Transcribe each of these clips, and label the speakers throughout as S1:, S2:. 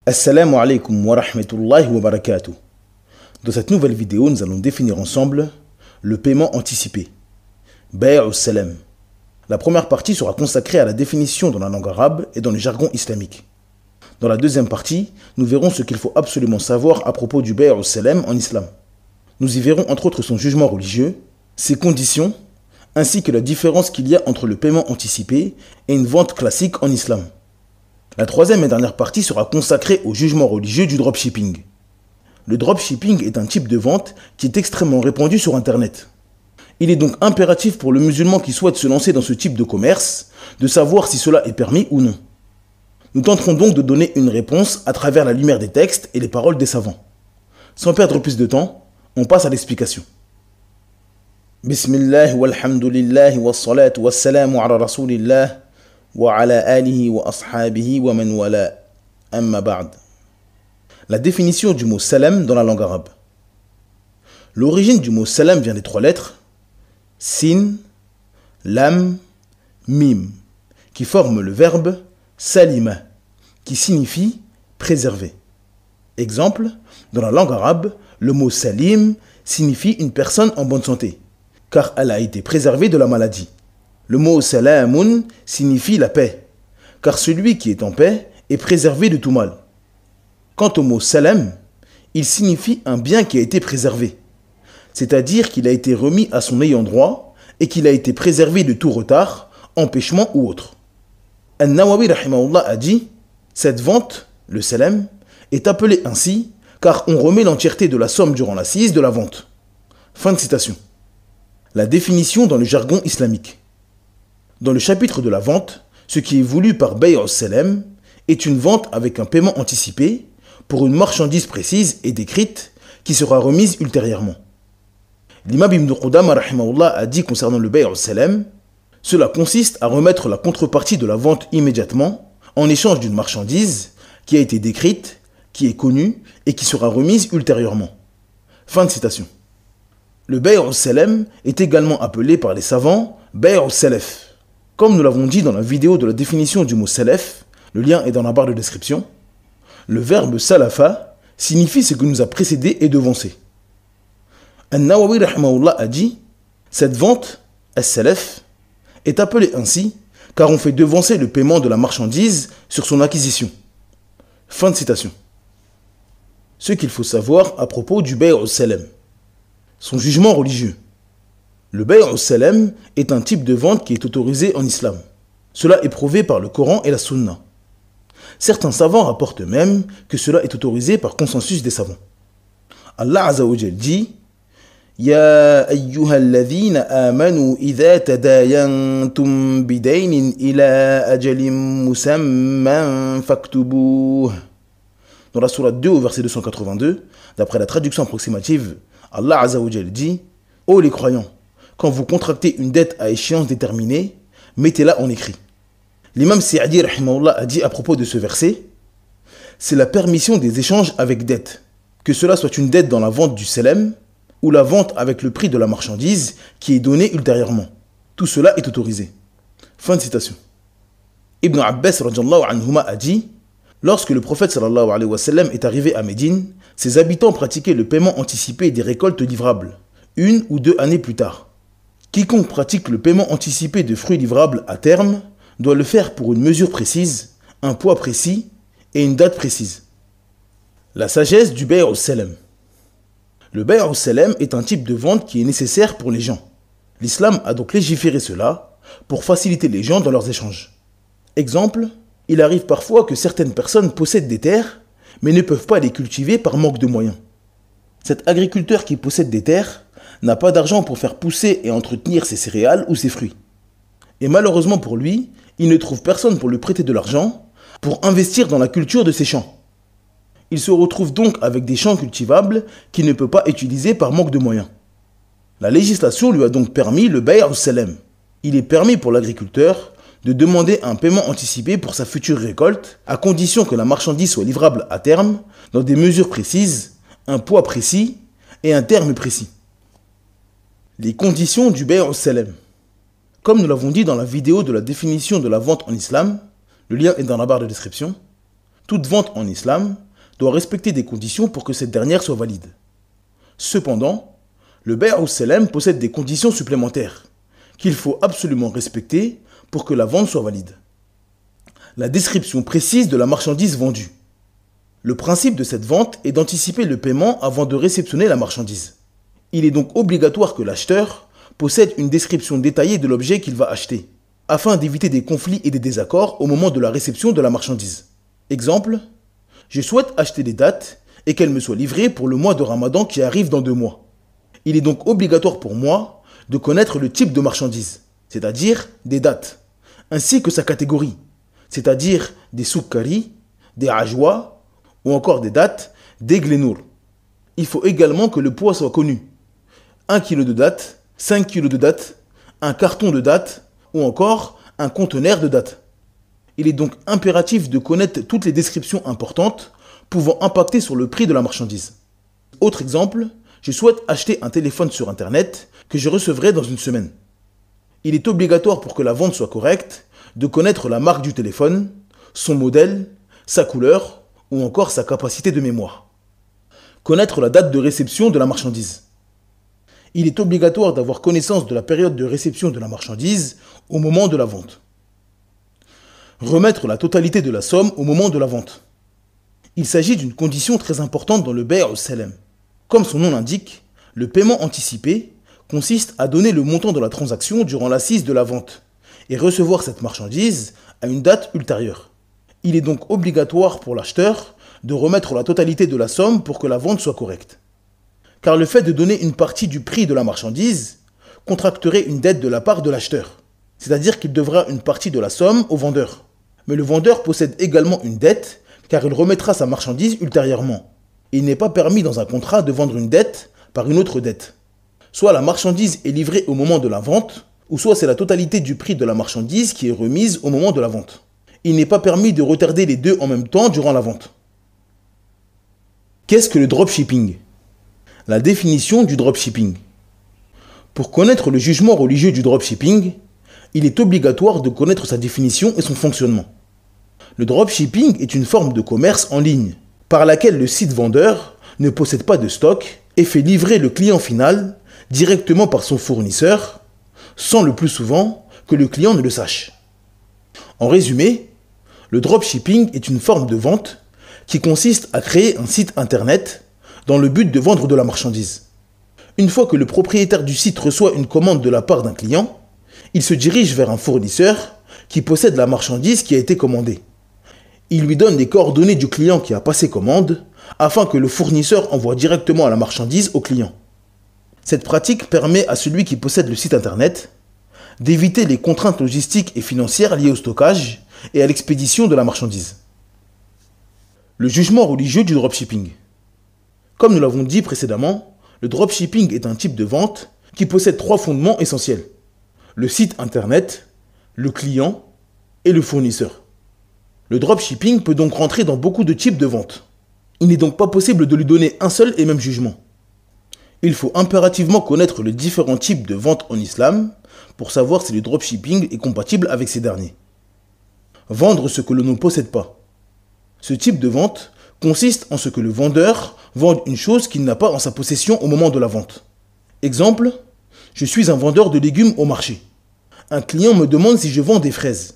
S1: Assalamu alaikum wa rahmatullahi wa barakatuh. Dans cette nouvelle vidéo, nous allons définir ensemble le paiement anticipé. Bay' salam. La première partie sera consacrée à la définition dans la langue arabe et dans le jargon islamique. Dans la deuxième partie, nous verrons ce qu'il faut absolument savoir à propos du bay' salam en islam. Nous y verrons entre autres son jugement religieux, ses conditions, ainsi que la différence qu'il y a entre le paiement anticipé et une vente classique en islam. La troisième et dernière partie sera consacrée au jugement religieux du dropshipping. Le dropshipping est un type de vente qui est extrêmement répandu sur Internet. Il est donc impératif pour le musulman qui souhaite se lancer dans ce type de commerce de savoir si cela est permis ou non. Nous tenterons donc de donner une réponse à travers la lumière des textes et les paroles des savants. Sans perdre plus de temps, on passe à l'explication. Bismillah walhamdulillah wassalatu wassalamu ala rasulillah wa ala alihi wa ashabihi wa man wala amma ba'd. La définition du mot salam dans la langue arabe. L'origine du mot salam vient des trois lettres sin, lam, mim, qui forment le verbe salima, qui signifie préserver. Exemple, dans la langue arabe, le mot salim signifie une personne en bonne santé, car elle a été préservée de la maladie. Le mot salamun signifie la paix, car celui qui est en paix est préservé de tout mal. Quant au mot salam, il signifie un bien qui a été préservé, c'est-à-dire qu'il a été remis à son ayant droit et qu'il a été préservé de tout retard, empêchement ou autre. An-Nawawi rahimahullah a dit, cette vente, le salam, est appelée ainsi car on remet l'entièreté de la somme durant l'assise de la vente. Fin de citation. La définition dans le jargon islamique. Dans le chapitre de la vente, ce qui est voulu par bay' salam est une vente avec un paiement anticipé pour une marchandise précise et décrite qui sera remise ultérieurement. L'imam Ibn Qudama rahimahullah a dit concernant le bay' salam, cela consiste à remettre la contrepartie de la vente immédiatement en échange d'une marchandise qui a été décrite, qui est connue et qui sera remise ultérieurement. Fin de citation. Le bay' salam est également appelé par les savants bay' salaf. Comme nous l'avons dit dans la vidéo de la définition du mot salaf, le lien est dans la barre de description, le verbe salafa signifie ce que nous a précédé et devancé. An-Nawawi rahimahullah a dit, cette vente, as-salaf, est appelée ainsi car on fait devancer le paiement de la marchandise sur son acquisition. Fin de citation. Ce qu'il faut savoir à propos du bay' salam. Son jugement religieux. Le bay' salam est un type de vente qui est autorisé en islam. Cela est prouvé par le Coran et la Sunna. Certains savants rapportent même que cela est autorisé par consensus des savants. Allah Azza wa Jal dit Ya ayyuhalladhina amanu idha tadayantum bidaynin ila ajalim musamman faktubuh. Dans la sourate 2 au verset 282, d'après la traduction approximative, Allah Azza wa Jal dit Ô les croyants, quand vous contractez une dette à échéance déterminée, mettez-la en écrit. L'imam Sa'di rahimahullah a dit à propos de ce verset, c'est la permission des échanges avec dette, que cela soit une dette dans la vente du salam ou la vente avec le prix de la marchandise qui est donnée ultérieurement. Tout cela est autorisé. Fin de citation. Ibn Abbas radiyallahu anhuma a dit, lorsque le prophète sallallahu alayhi wa sallam est arrivé à Médine, ses habitants pratiquaient le paiement anticipé des récoltes livrables, 1 ou 2 années plus tard. Quiconque pratique le paiement anticipé de fruits livrables à terme doit le faire pour une mesure précise, un poids précis et une date précise. La sagesse du bay' salam. Le bay' salam est un type de vente qui est nécessaire pour les gens. L'islam a donc légiféré cela pour faciliter les gens dans leurs échanges. Exemple, il arrive parfois que certaines personnes possèdent des terres mais ne peuvent pas les cultiver par manque de moyens. Cet agriculteur qui possède des terres n'a pas d'argent pour faire pousser et entretenir ses céréales ou ses fruits. Et malheureusement pour lui, il ne trouve personne pour lui prêter de l'argent pour investir dans la culture de ses champs. Il se retrouve donc avec des champs cultivables qu'il ne peut pas utiliser par manque de moyens. La législation lui a donc permis le bay' salam. Il est permis pour l'agriculteur de demander un paiement anticipé pour sa future récolte, à condition que la marchandise soit livrable à terme, dans des mesures précises, un poids précis et un terme précis. Les conditions du bay' salam. Comme nous l'avons dit dans la vidéo de la définition de la vente en islam, le lien est dans la barre de description, Toute vente en islam doit respecter des conditions pour que cette dernière soit valide. Cependant, le bay' al-salam possède des conditions supplémentaires qu'il faut absolument respecter pour que la vente soit valide. La description précise de la marchandise vendue. Le principe de cette vente est d'anticiper le paiement avant de réceptionner la marchandise. Il est donc obligatoire que l'acheteur possède une description détaillée de l'objet qu'il va acheter, afin d'éviter des conflits et des désaccords au moment de la réception de la marchandise. Exemple, je souhaite acheter des dattes et qu'elles me soient livrées pour le mois de Ramadan qui arrive dans 2 mois. Il est donc obligatoire pour moi de connaître le type de marchandise, c'est-à-dire des dattes, ainsi que sa catégorie, c'est-à-dire des soukari, des ajwa ou encore des dattes, des glénour. Il faut également que le poids soit connu. 1 kg de dattes, 5 kg de dattes, un carton de dattes ou encore un conteneur de dattes. Il est donc impératif de connaître toutes les descriptions importantes pouvant impacter sur le prix de la marchandise. Autre exemple, je souhaite acheter un téléphone sur Internet que je recevrai dans 1 semaine. Il est obligatoire pour que la vente soit correcte de connaître la marque du téléphone, son modèle, sa couleur ou encore sa capacité de mémoire. Connaître la date de réception de la marchandise. Il est obligatoire d'avoir connaissance de la période de réception de la marchandise au moment de la vente. Remettre la totalité de la somme au moment de la vente. Il s'agit d'une condition très importante dans le bay' al-salam. Comme son nom l'indique, le paiement anticipé consiste à donner le montant de la transaction durant l'assise de la vente et recevoir cette marchandise à une date ultérieure. Il est donc obligatoire pour l'acheteur de remettre la totalité de la somme pour que la vente soit correcte. Car le fait de donner une partie du prix de la marchandise contracterait une dette de la part de l'acheteur, c'est-à-dire qu'il devra une partie de la somme au vendeur. Mais le vendeur possède également une dette car il remettra sa marchandise ultérieurement. Il n'est pas permis dans un contrat de vendre une dette par une autre dette. Soit la marchandise est livrée au moment de la vente, ou soit c'est la totalité du prix de la marchandise qui est remise au moment de la vente. Il n'est pas permis de retarder les deux en même temps durant la vente. Qu'est-ce que le dropshipping? La définition du dropshipping. Pour connaître le jugement religieux du dropshipping, il est obligatoire de connaître sa définition et son fonctionnement. Le dropshipping est une forme de commerce en ligne, par laquelle le site vendeur ne possède pas de stock et fait livrer le client final directement par son fournisseur, sans le plus souvent que le client ne le sache. En résumé, le dropshipping est une forme de vente qui consiste à créer un site internet dans le but de vendre de la marchandise. Une fois que le propriétaire du site reçoit une commande de la part d'un client, il se dirige vers un fournisseur qui possède la marchandise qui a été commandée. Il lui donne les coordonnées du client qui a passé commande afin que le fournisseur envoie directement la marchandise au client. Cette pratique permet à celui qui possède le site internet d'éviter les contraintes logistiques et financières liées au stockage et à l'expédition de la marchandise. Le jugement religieux du dropshipping. Comme nous l'avons dit précédemment, le dropshipping est un type de vente qui possède 3 fondements essentiels: le site internet, le client et le fournisseur. Le dropshipping peut donc rentrer dans beaucoup de types de ventes. Il n'est donc pas possible de lui donner un seul et même jugement. Il faut impérativement connaître les différents types de ventes en islam pour savoir si le dropshipping est compatible avec ces derniers. Vendre ce que l'on ne possède pas. Ce type de vente consiste en ce que le vendeur vende une chose qu'il n'a pas en sa possession au moment de la vente. Exemple, je suis un vendeur de légumes au marché. Un client me demande si je vends des fraises.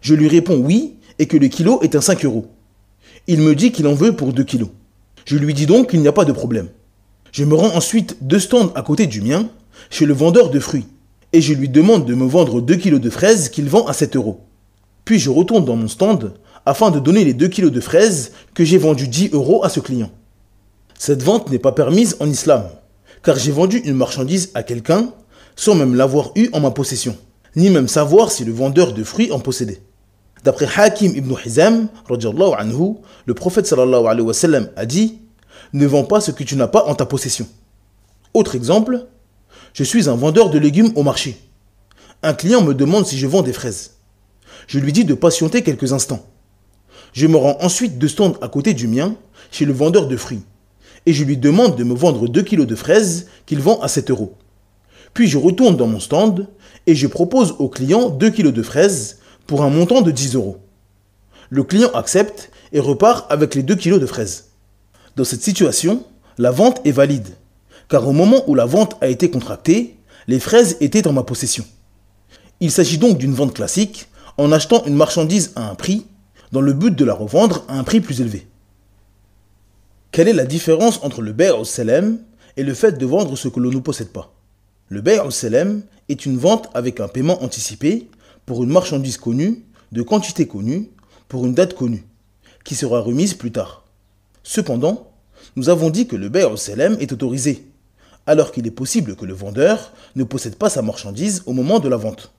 S1: Je lui réponds oui et que le kilo est à 5 €. Il me dit qu'il en veut pour 2 kilos. Je lui dis donc qu'il n'y a pas de problème. Je me rends ensuite 2 stands à côté du mien, chez le vendeur de fruits, et je lui demande de me vendre 2 kilos de fraises qu'il vend à 7 €. Puis je retourne dans mon stand afin de donner les 2 kilos de fraises que j'ai vendus 10 € à ce client. Cette vente n'est pas permise en islam, car j'ai vendu une marchandise à quelqu'un sans même l'avoir eue en ma possession, ni même savoir si le vendeur de fruits en possédait. D'après Hakim ibn Hizam, anhu, le prophète sallallahu alayhi wa sallam a dit « Ne vends pas ce que tu n'as pas en ta possession ». Autre exemple, je suis un vendeur de légumes au marché. Un client me demande si je vends des fraises. Je lui dis de patienter quelques instants. Je me rends ensuite 2 stands à côté du mien, chez le vendeur de fruits, et je lui demande de me vendre 2 kilos de fraises qu'il vend à 7 €. Puis je retourne dans mon stand et je propose au client 2 kilos de fraises pour un montant de 10 €. Le client accepte et repart avec les 2 kilos de fraises. Dans cette situation, la vente est valide, car au moment où la vente a été contractée, les fraises étaient en ma possession. Il s'agit donc d'une vente classique, en achetant une marchandise à un prix, dans le but de la revendre à un prix plus élevé. Quelle est la différence entre le bay' al-salam et le fait de vendre ce que l'on ne possède pas? Le bay' al-salam est une vente avec un paiement anticipé pour une marchandise connue, de quantité connue, pour une date connue, qui sera remise plus tard. Cependant, nous avons dit que le bay' al-salam est autorisé, alors qu'il est possible que le vendeur ne possède pas sa marchandise au moment de la vente.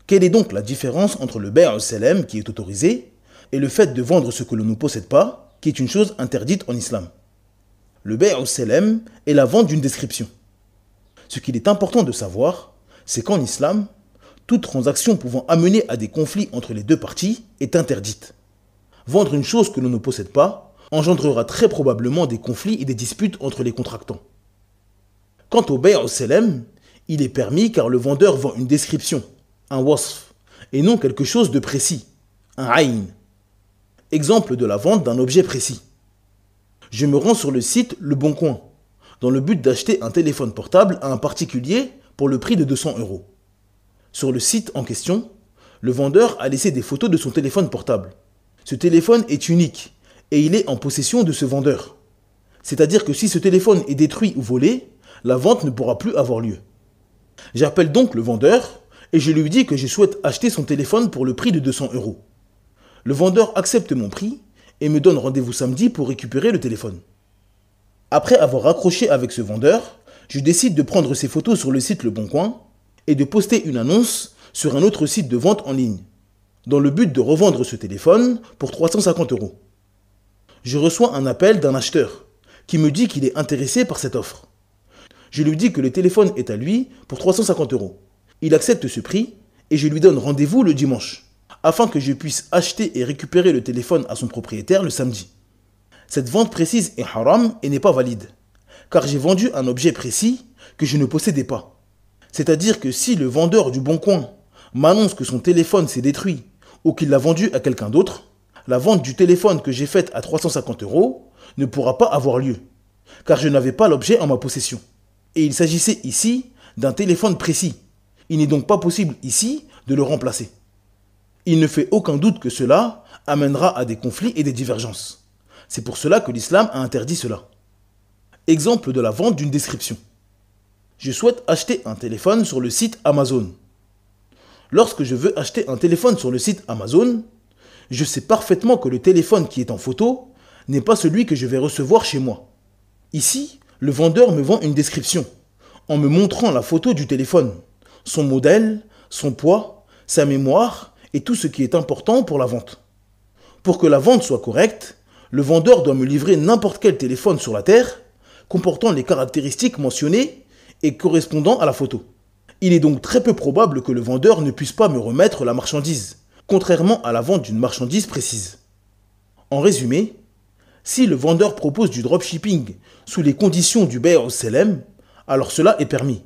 S1: Quelle est donc la différence entre le bay' al-salam qui est autorisé et le fait de vendre ce que l'on ne possède pas, qui est une chose interdite en islam? Le bay' al-salam est la vente d'une description. Ce qu'il est important de savoir, c'est qu'en islam, toute transaction pouvant amener à des conflits entre les deux parties est interdite. Vendre une chose que l'on ne possède pas engendrera très probablement des conflits et des disputes entre les contractants. Quant au bay' al-salam, il est permis car le vendeur vend une description, un wasf, et non quelque chose de précis, un ayn. Exemple de la vente d'un objet précis. Je me rends sur le site Le Bon Coin, dans le but d'acheter un téléphone portable à un particulier pour le prix de 200 €. Sur le site en question, le vendeur a laissé des photos de son téléphone portable. Ce téléphone est unique et il est en possession de ce vendeur. C'est-à-dire que si ce téléphone est détruit ou volé, la vente ne pourra plus avoir lieu. J'appelle donc le vendeur et je lui dis que je souhaite acheter son téléphone pour le prix de 200 €. Le vendeur accepte mon prix et me donne rendez-vous samedi pour récupérer le téléphone. Après avoir raccroché avec ce vendeur, je décide de prendre ces photos sur le site Le Bon Coin et de poster une annonce sur un autre site de vente en ligne, dans le but de revendre ce téléphone pour 350 €. Je reçois un appel d'un acheteur qui me dit qu'il est intéressé par cette offre. Je lui dis que le téléphone est à lui pour 350 €. Il accepte ce prix et je lui donne rendez-vous le dimanche, afin que je puisse acheter et récupérer le téléphone à son propriétaire le samedi. Cette vente précise est haram et n'est pas valide, car j'ai vendu un objet précis que je ne possédais pas. C'est-à-dire que si le vendeur du Bon Coin m'annonce que son téléphone s'est détruit ou qu'il l'a vendu à quelqu'un d'autre, la vente du téléphone que j'ai faite à 350 € ne pourra pas avoir lieu, car je n'avais pas l'objet en ma possession. Et il s'agissait ici d'un téléphone précis. Il n'est donc pas possible ici de le remplacer. Il ne fait aucun doute que cela amènera à des conflits et des divergences. C'est pour cela que l'islam a interdit cela. Exemple de la vente d'une description. Je souhaite acheter un téléphone sur le site Amazon. Lorsque je veux acheter un téléphone sur le site Amazon, je sais parfaitement que le téléphone qui est en photo n'est pas celui que je vais recevoir chez moi. Ici, le vendeur me vend une description, en me montrant la photo du téléphone, son modèle, son poids, sa mémoire et tout ce qui est important pour la vente. Pour que la vente soit correcte, le vendeur doit me livrer n'importe quel téléphone sur la Terre, comportant les caractéristiques mentionnées et correspondant à la photo. Il est donc très peu probable que le vendeur ne puisse pas me remettre la marchandise, contrairement à la vente d'une marchandise précise. En résumé, si le vendeur propose du dropshipping sous les conditions du bay' al-salam, alors cela est permis.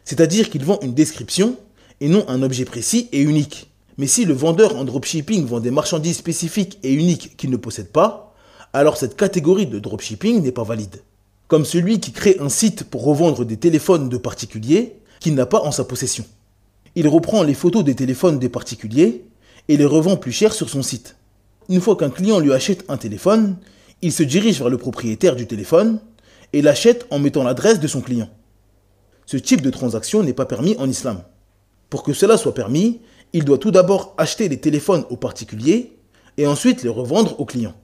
S1: C'est-à-dire qu'il vend une description et non un objet précis et unique. Mais si le vendeur en dropshipping vend des marchandises spécifiques et uniques qu'il ne possède pas, alors cette catégorie de dropshipping n'est pas valide. Comme celui qui crée un site pour revendre des téléphones de particuliers qu'il n'a pas en sa possession. Il reprend les photos des téléphones des particuliers et les revend plus cher sur son site. Une fois qu'un client lui achète un téléphone, il se dirige vers le propriétaire du téléphone et l'achète en mettant l'adresse de son client. Ce type de transaction n'est pas permis en islam. Pour que cela soit permis, il doit tout d'abord acheter les téléphones aux particuliers et ensuite les revendre aux clients.